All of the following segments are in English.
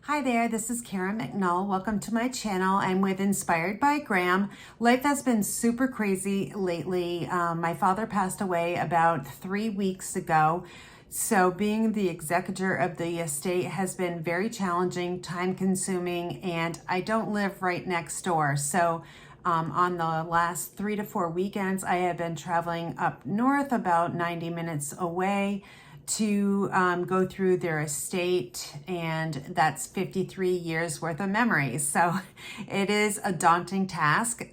Hi there, this is Karen McNall. Welcome to my channel. I'm with Inspired by Graham. Life has been super crazy lately. My father passed away about 3 weeks ago. So being the executor of the estate has been very challenging, time consuming, and I don't live right next door. So on the last 3 to 4 weekends, I have been traveling up north about 90 minutes away to go through their estate, and that's 53 years worth of memories. So it is a daunting task.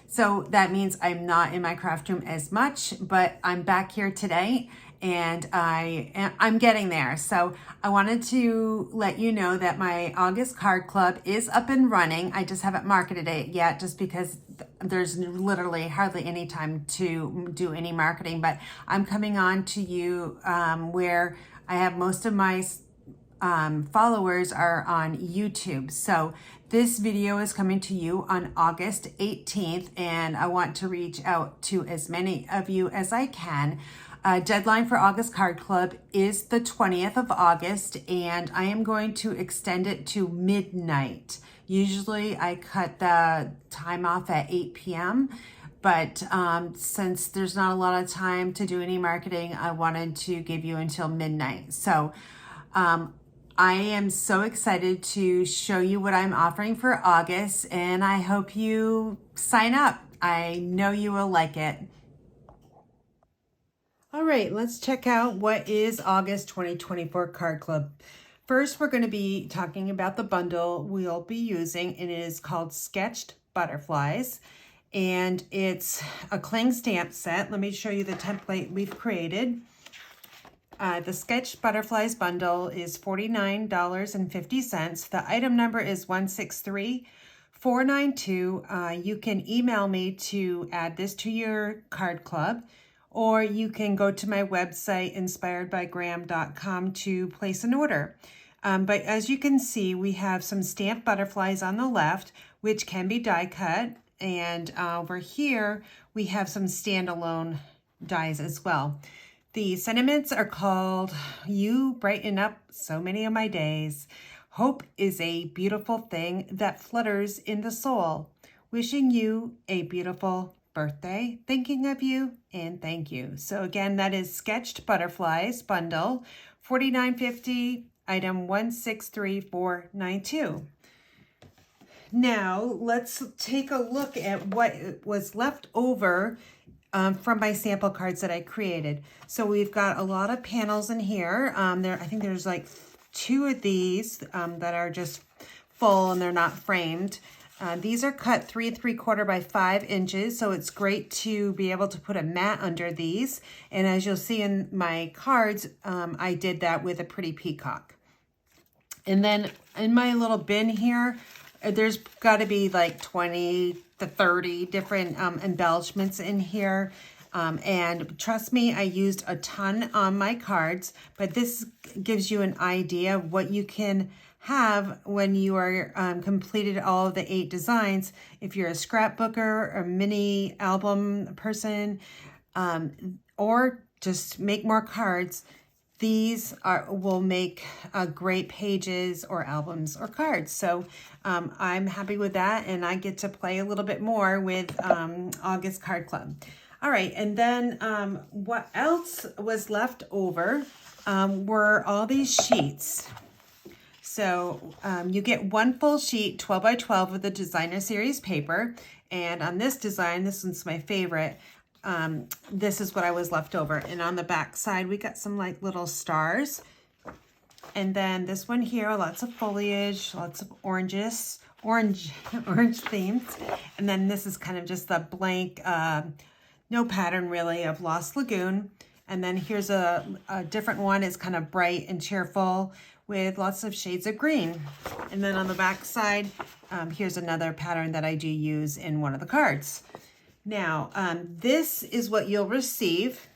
So that means I'm not in my craft room as much, but I'm back here today and I'm getting there. So I wanted to let you know that my August card club is up and running. I just haven't marketed it yet just because there's literally hardly any time to do any marketing, but I'm coming on to you where I have most of my followers are on YouTube. So this video is coming to you on August 18th, and I want to reach out to as many of you as I can. Deadline for August Card Club is the 20th of August, and I am going to extend it to midnight. Usually I cut the time off at 8 p.m., but since there's not a lot of time to do any marketing, I wanted to give you until midnight. So I am so excited to show you what I'm offering for August, and I hope you sign up. I know you will like it. All right, let's check out what is August 2024 Card Club. First, we're going to be talking about the bundle we'll be using, and it is called Sketched Butterflies, and it's a cling stamp set. Let me show you the template we've created. The Sketched Butterflies bundle is $49.50. The item number is 163492. You can email me to add this to your card club, or you can go to my website, inspiredbygraham.com, to place an order. But as you can see, we have some stamped butterflies on the left, which can be die cut. And over here, we have some standalone dies as well. The sentiments are called, "You brighten up so many of my days. Hope is a beautiful thing that flutters in the soul. Wishing you a beautiful birthday, thinking of you, and thank you." So again, that is Sketched Butterflies bundle, $49.50, item 163492. Now let's take a look at what was left over from my sample cards that I created. So we've got a lot of panels in here. I think there's like 2 of these that are just full and they're not framed. These are cut 3 3/4 by 5 inches, so it's great to be able to put a mat under these. And as you'll see in my cards, I did that with a pretty peacock. And then in my little bin here, there's got to be like 20 to 30 different embellishments in here. And trust me, I used a ton on my cards, but this gives you an idea of what you can have when you are completed all of the 8 designs. If you're a scrapbooker, a mini album person, or just make more cards, these will make great pages or albums or cards. So I'm happy with that, and I get to play a little bit more with August Card Club. All right, and then what else was left over were all these sheets. So you get 1 full sheet, 12 by 12 of the designer series paper. And on this design, this one's my favorite. This is what I was left over. And on the back side, we got some like little stars. And then this one here, lots of foliage, lots of orange themes. And then this is kind of just the blank, no pattern really, of Lost Lagoon. And then here's a different one. It's kind of bright and cheerful with lots of shades of green. And then on the back side, here's another pattern that I do use in one of the cards. Now, this is what you'll receive.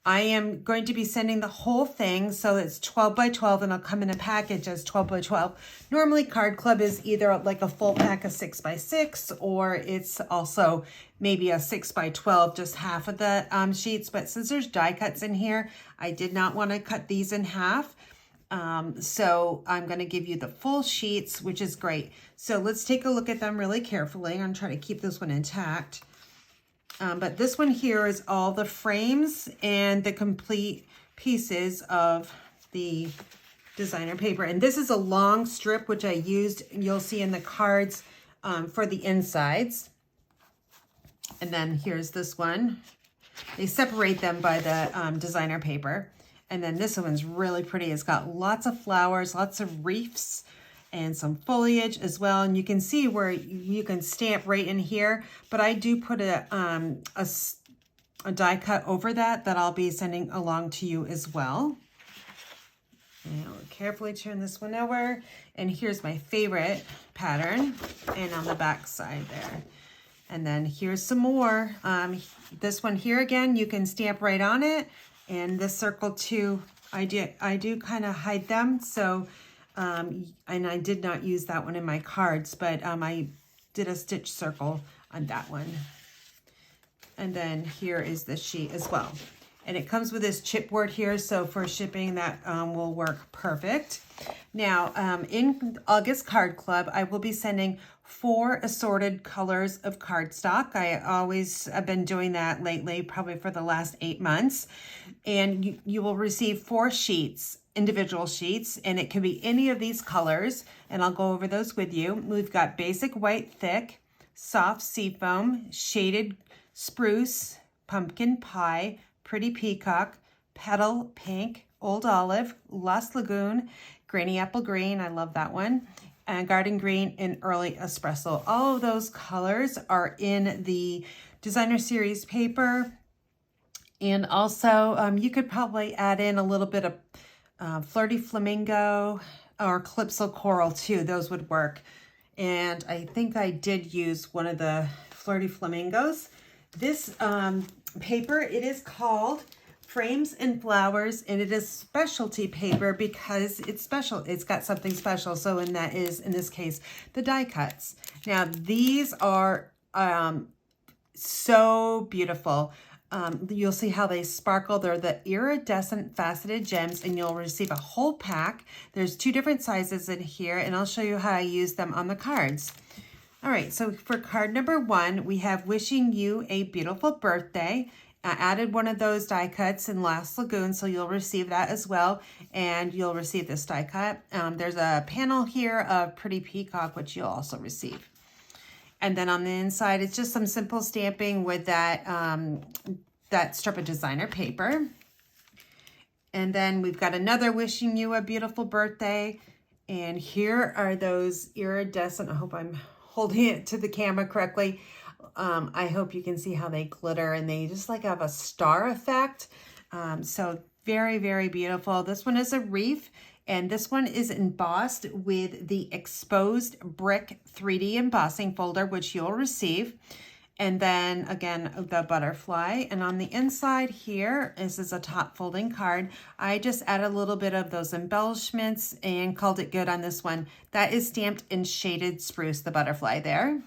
I am going to be sending the whole thing, so it's 12 by 12, and it'll come in a package as 12 by 12. Normally, Card Club is either like a full pack of 6 by 6, or it's also maybe a 6 by 12, just half of the sheets. But since there's die cuts in here, I did not want to cut these in half. So I'm going to give you the full sheets, which is great. So let's take a look at them really carefully. I'm going to try to keep this one intact. But this one here is all the frames and the complete pieces of the designer paper. And this is a long strip, which I used, you'll see in the cards, for the insides. And then here's this one. They separate them by the designer paper. And then this one's really pretty. It's got lots of flowers, lots of reefs, and some foliage as well. And you can see where you can stamp right in here. But I do put a die cut over that I'll be sending along to you as well. And I'll carefully turn this one over. And here's my favorite pattern. And on the back side there. And then here's some more. This one here again, you can stamp right on it. And this circle too, I do kind of hide them. So, and I did not use that one in my cards, but I did a stitch circle on that one. And then here is the sheet as well. And it comes with this chipboard here, so for shipping that will work perfect. Now, in August Card Club, I will be sending 4 assorted colors of cardstock. I've been doing that lately, probably for the last 8 months. And you will receive 4 sheets, individual sheets, and it can be any of these colors, and I'll go over those with you. We've got basic white thick, soft seafoam, shaded spruce, pumpkin pie, pretty peacock, petal pink, old olive, Lost Lagoon, granny apple green, I love that one, and garden green and early espresso. All of those colors are in the designer series paper. And also you could probably add in a little bit of flirty flamingo or calypso coral too. Those would work. And I think I did use one of the flirty flamingos. This paper, it is called Frames and Flowers, and it is specialty paper because it's special. It's got something special. So, and that is, in this case, the die cuts. Now, these are so beautiful. You'll see how they sparkle. They're the iridescent faceted gems, and you'll receive a whole pack. There's 2 different sizes in here, and I'll show you how I use them on the cards. All right, so for card number 1, we have Wishing You a Beautiful Birthday. I added one of those die cuts in Lost Lagoon, so you'll receive that as well, and you'll receive this die cut. There's a panel here of Pretty Peacock, which you'll also receive. And then on the inside, it's just some simple stamping with that, that strip of designer paper. And then we've got another Wishing You a Beautiful Birthday. And here are those iridescent, I hope I'm holding it to the camera correctly. I hope you can see how they glitter, and they just like have a star effect. So very, very beautiful. This one is a wreath, and this one is embossed with the exposed brick 3D embossing folder, which you'll receive. And then again, the butterfly. And on the inside here, this is a top folding card. I just added a little bit of those embellishments and called it good on this one. That is stamped in shaded spruce, the butterfly there.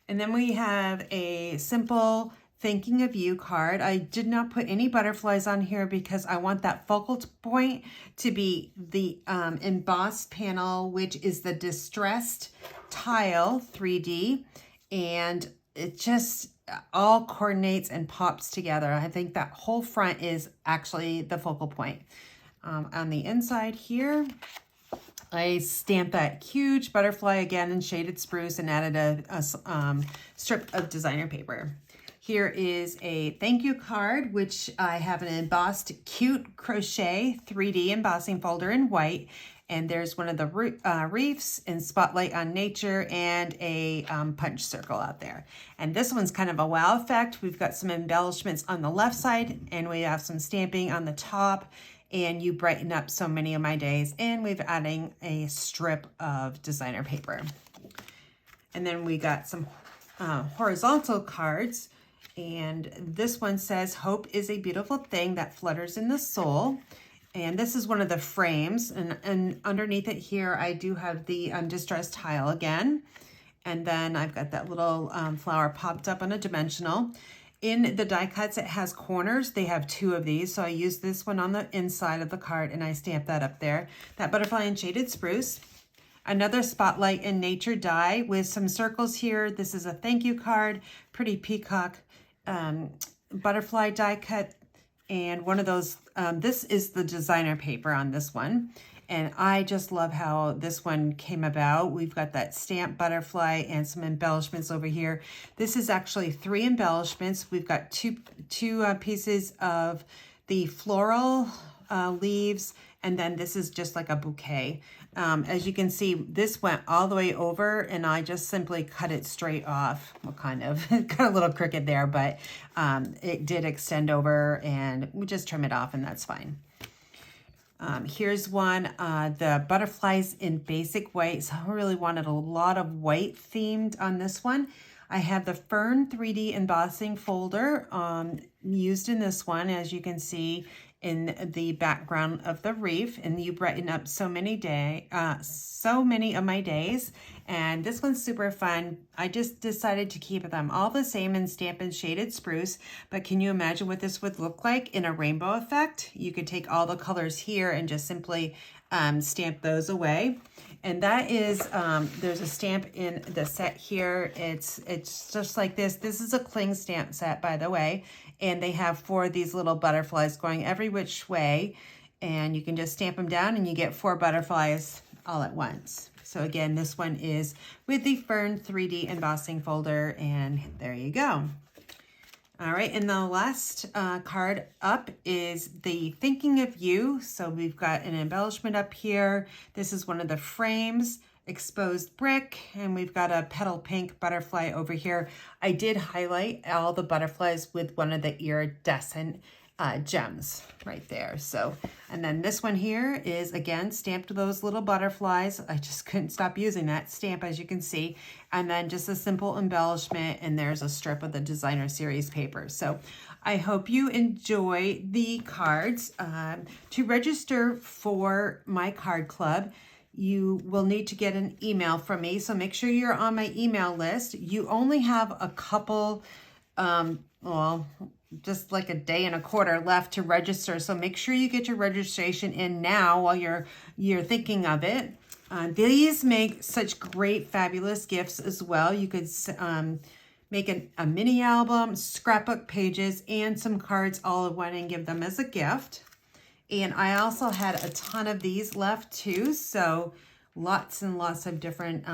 And then we have a simple Thinking of You card. I did not put any butterflies on here because I want that focal point to be the embossed panel, which is the distressed tile 3D. And it just all coordinates and pops together. I think that whole front is actually the focal point. On the inside here, I stamped that huge butterfly again in shaded spruce and added a strip of designer paper. Here is a thank you card, which I have an embossed cute crochet 3D embossing folder in white. And there's one of the reefs and Spotlight on Nature and a punch circle out there. And this one's kind of a wow effect. We've got some embellishments on the left side, and we have some stamping on the top. And you brighten up so many of my days. And we've adding a strip of designer paper. And then we got some horizontal cards. And this one says, Hope is a beautiful thing that flutters in the soul. And this is one of the frames. And underneath it here, I do have the distressed tile again. And then I've got that little flower popped up on a dimensional. In the die cuts, it has corners. They have 2 of these. So I use this one on the inside of the card and I stamp that up there. That butterfly and shaded spruce. Another Spotlight in Nature die with some circles here. This is a thank you card. Pretty peacock butterfly die cut. And one of those, this is the designer paper on this one. And I just love how this one came about. We've got that stamped butterfly and some embellishments over here. This is actually 3 embellishments. We've got two pieces of the floral leaves, and then this is just like a bouquet. As you can see, this went all the way over, and I just simply cut it straight off. Well, kind of. Got a little crooked there, but it did extend over, and we just trim it off, and that's fine. Here's one, the butterflies in basic white. So I really wanted a lot of white themed on this one. I have the Fern 3D embossing folder used in this one, as you can see in the background of the reef, and you brighten up so many of my days. And this one's super fun. I just decided to keep them all the same in Stampin' Shaded Spruce, but can you imagine what this would look like in a rainbow effect? You could take all the colors here and just simply stamp those away. And that is, there's a stamp in the set here. It's just like this. This is a cling stamp set, by the way. And they have 4 of these little butterflies going every which way. And you can just stamp them down and you get 4 butterflies all at once. So again, this one is with the Fern 3D embossing folder, and there you go. All right, and the last card up is the Thinking of You. So we've got an embellishment up here. This is one of the frames, exposed brick, and we've got a petal pink butterfly over here. I did highlight all the butterflies with one of the iridescent gems right there. So, and then this one here is again stamped those little butterflies. I just couldn't stop using that stamp, as you can see. And then just a simple embellishment, and there's a strip of the designer series paper. So I hope you enjoy the cards. To register for my card club, you will need to get an email from me. So make sure you're on my email list. You only have a couple, well, just like a day and a quarter left to register. So make sure you get your registration in now while you're thinking of it. These make such great, fabulous gifts as well. You could make a mini album, scrapbook pages, and some cards all in one and give them as a gift. And I also had a ton of these left too. So lots and lots of different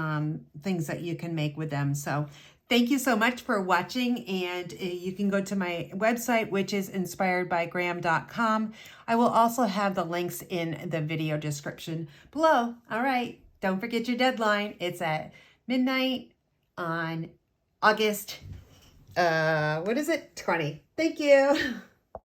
things that you can make with them. So thank you so much for watching, and you can go to my website, which is inspiredbygraham.com. I will also have the links in the video description below. All right, don't forget your deadline. It's at midnight on August, 20. Thank you.